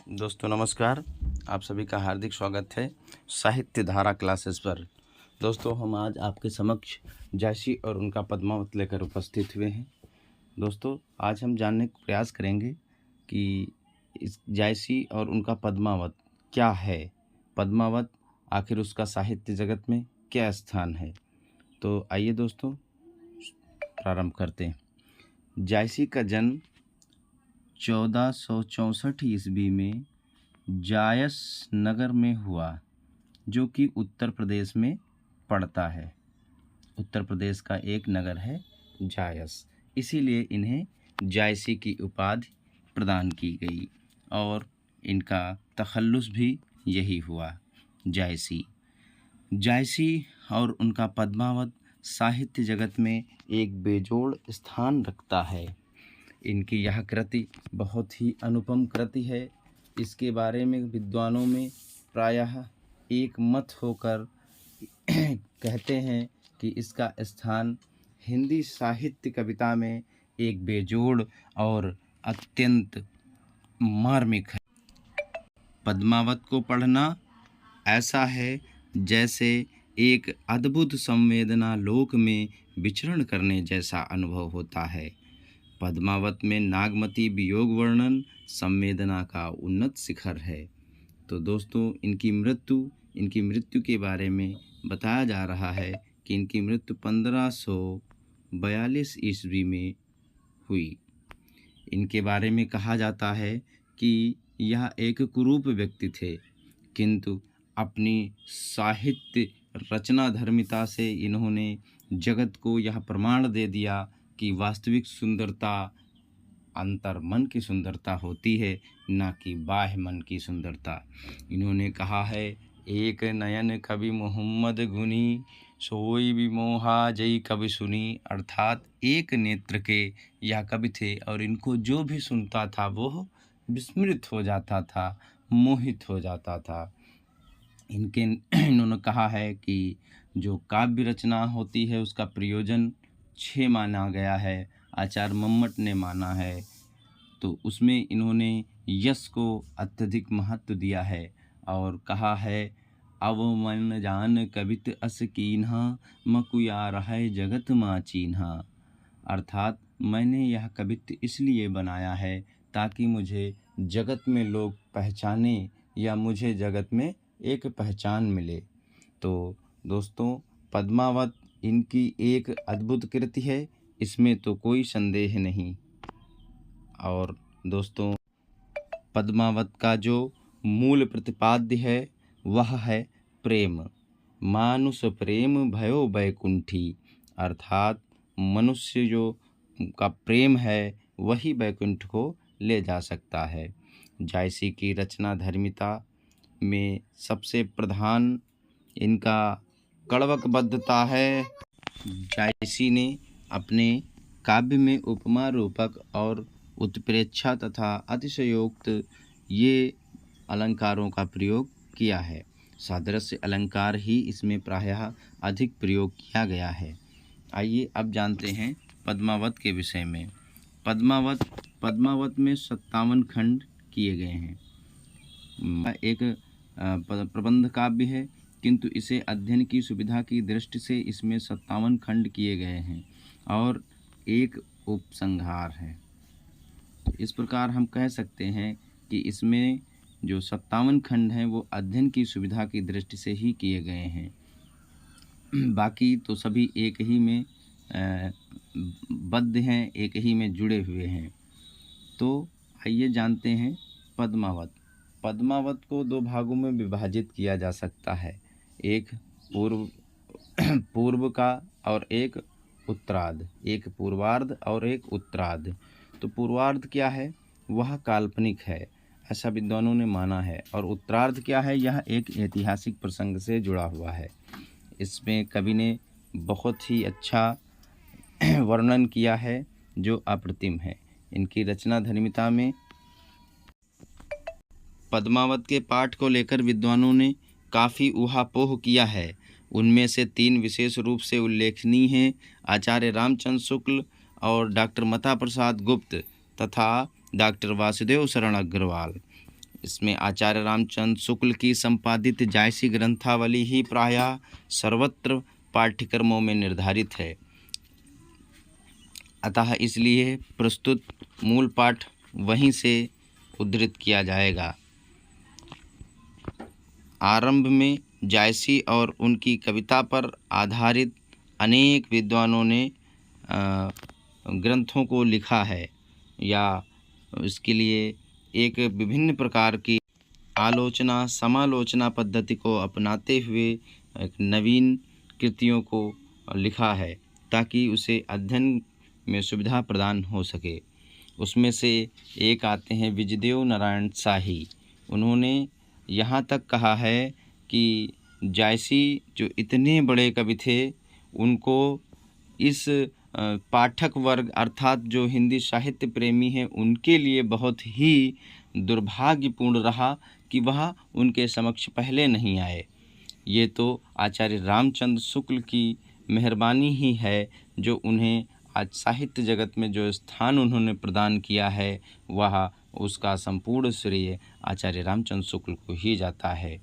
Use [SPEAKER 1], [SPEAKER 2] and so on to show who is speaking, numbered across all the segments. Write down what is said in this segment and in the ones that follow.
[SPEAKER 1] दोस्तों नमस्कार। आप सभी का हार्दिक स्वागत है साहित्य धारा क्लासेस पर। दोस्तों हम आज आपके समक्ष जायसी और उनका पद्मावत लेकर उपस्थित हुए हैं। दोस्तों आज हम जानने का प्रयास करेंगे कि इस जायसी और उनका पद्मावत क्या है, पद्मावत आखिर उसका साहित्य जगत में क्या स्थान है। तो आइए दोस्तों प्रारंभ करते हैं। जायसी का जन्म 1464 ईस्वी में जायस नगर में हुआ, जो कि उत्तर प्रदेश में पड़ता है। उत्तर प्रदेश का एक नगर है जायस, इसीलिए इन्हें जायसी की उपाधि प्रदान की गई और इनका तखल्लुस भी यही हुआ, जायसी। जायसी और उनका पद्मावत साहित्य जगत में एक बेजोड़ स्थान रखता है। इनकी यह कृति बहुत ही अनुपम कृति है। इसके बारे में विद्वानों में प्रायः एक मत होकर कहते हैं कि इसका स्थान हिंदी साहित्य कविता में एक बेजोड़ और अत्यंत मार्मिक है। पद्मावत को पढ़ना ऐसा है जैसे एक अद्भुत संवेदना लोक में विचरण करने जैसा अनुभव होता है। पद्मावत में नागमती वियोग वर्णन संवेदना का उन्नत शिखर है। तो दोस्तों इनकी मृत्यु के बारे में बताया जा रहा है कि इनकी मृत्यु 1542 ईस्वी में हुई। इनके बारे में कहा जाता है कि यह एक कुरूप व्यक्ति थे, किंतु अपनी साहित्य रचना धर्मिता से इन्होंने जगत को यह प्रमाण दे दिया कि वास्तविक सुंदरता अंतर मन की सुंदरता होती है, ना कि बाह्य मन की सुंदरता। इन्होंने कहा है, एक नयन कवि मोहम्मद गुनी, सोई भी मोहा जई कवि सुनी। अर्थात एक नेत्र के यह कवि थे और इनको जो भी सुनता था वो विस्मृत हो जाता था, मोहित हो जाता था। इन्होंने कहा है कि जो काव्य रचना होती है उसका प्रयोजन 6 माना गया है, आचार्य मम्मट ने माना है। तो उसमें इन्होंने यश को अत्यधिक महत्व दिया है और कहा है, अब मन जान कवित अस कीन्हा, मकुया रहे जगत मा चीन्हा। अर्थात मैंने यह कवित्व इसलिए बनाया है ताकि मुझे जगत में लोग पहचाने या मुझे जगत में एक पहचान मिले। तो दोस्तों पद्मावत इनकी एक अद्भुत कृति है, इसमें तो कोई संदेह नहीं। और दोस्तों पद्मावत का जो मूल प्रतिपाद्य है वह है प्रेम। मानुष प्रेम भयो बैकुंठी। अर्थात मनुष्य जो का प्रेम है वही बैकुंठ को ले जा सकता है। जायसी की रचना धर्मिता में सबसे प्रधान इनका कड़वकबद्धता है। जायसी ने अपने काव्य में उपमा रूपक और उत्प्रेक्षा तथा अतिशयोक्त ये अलंकारों का प्रयोग किया है। सादृश्य अलंकार ही इसमें प्रायः अधिक प्रयोग किया गया है। आइए अब जानते हैं पद्मावत के विषय में। पद्मावत में 57 खंड किए गए हैं। एक प्रबंध काव्य है, किंतु इसे अध्ययन की सुविधा की दृष्टि से इसमें 57 खंड किए गए हैं और एक उपसंहार है। तो इस प्रकार हम कह सकते हैं कि इसमें जो 57 खंड हैं वो अध्ययन की सुविधा की दृष्टि से ही किए गए हैं। बाकी तो सभी एक ही में बद्ध हैं, एक ही में जुड़े हुए हैं। तो आइए जानते हैं पद्मावत। पद्मावत को 2 भागों में विभाजित किया जा सकता है, एक पूर्व का और एक उत्तरार्ध, एक पूर्वार्ध और एक उत्तरार्ध। तो पूर्वार्ध क्या है, वह काल्पनिक है, ऐसा विद्वानों ने माना है। और उत्तरार्ध क्या है, यह एक ऐतिहासिक प्रसंग से जुड़ा हुआ है। इसमें कवि ने बहुत ही अच्छा वर्णन किया है जो अप्रतिम है। इनकी रचना धर्मिता में पद्मावत के पाठ को लेकर विद्वानों ने काफ़ी ऊहापोह किया है। उनमें से 3 विशेष रूप से उल्लेखनीय हैं, आचार्य रामचंद्र शुक्ल और डॉक्टर मता प्रसाद गुप्त तथा डॉक्टर वासुदेव शरण अग्रवाल। इसमें आचार्य रामचंद्र शुक्ल की संपादित जायसी ग्रंथावली ही प्रायः सर्वत्र पाठ्यक्रमों में निर्धारित है, अतः इसलिए प्रस्तुत मूल पाठ वहीं से उद्धृत किया जाएगा। आरंभ में जायसी और उनकी कविता पर आधारित अनेक विद्वानों ने ग्रंथों को लिखा है या इसके लिए एक विभिन्न प्रकार की आलोचना समालोचना पद्धति को अपनाते हुए एक नवीन कृतियों को लिखा है ताकि उसे अध्ययन में सुविधा प्रदान हो सके। उसमें से एक आते हैं विजयदेव नारायण शाही। उन्होंने यहाँ तक कहा है कि जायसी जो इतने बड़े कवि थे, उनको इस पाठक वर्ग अर्थात जो हिंदी साहित्य प्रेमी हैं उनके लिए बहुत ही दुर्भाग्यपूर्ण रहा कि वह उनके समक्ष पहले नहीं आए। ये तो आचार्य रामचंद्र शुक्ल की मेहरबानी ही है जो उन्हें आज साहित्य जगत में जो स्थान उन्होंने प्रदान किया है वह उसका संपूर्ण श्रेय आचार्य रामचंद्र शुक्ल को ही जाता है।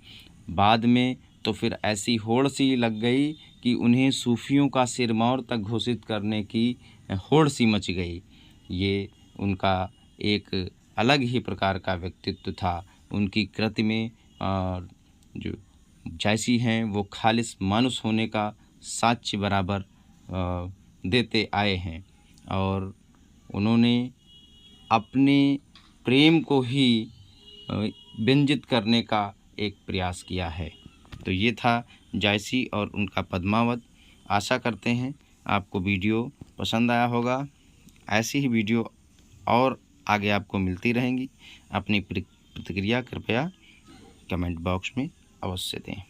[SPEAKER 1] बाद में तो फिर ऐसी होड़ सी लग गई कि उन्हें सूफियों का सिरमौर तक घोषित करने की होड़ सी मच गई। ये उनका एक अलग ही प्रकार का व्यक्तित्व था। उनकी कृति में जो जायसी हैं वो खालिस मानुष होने का साक्ष्य बराबर देते आए हैं और उन्होंने अपने प्रेम को ही व्यंजित करने का एक प्रयास किया है। तो ये था जायसी और उनका पद्मावत। आशा करते हैं आपको वीडियो पसंद आया होगा। ऐसी ही वीडियो और आगे आपको मिलती रहेंगी। अपनी प्रतिक्रिया कृपया कमेंट बॉक्स में अवश्य दें।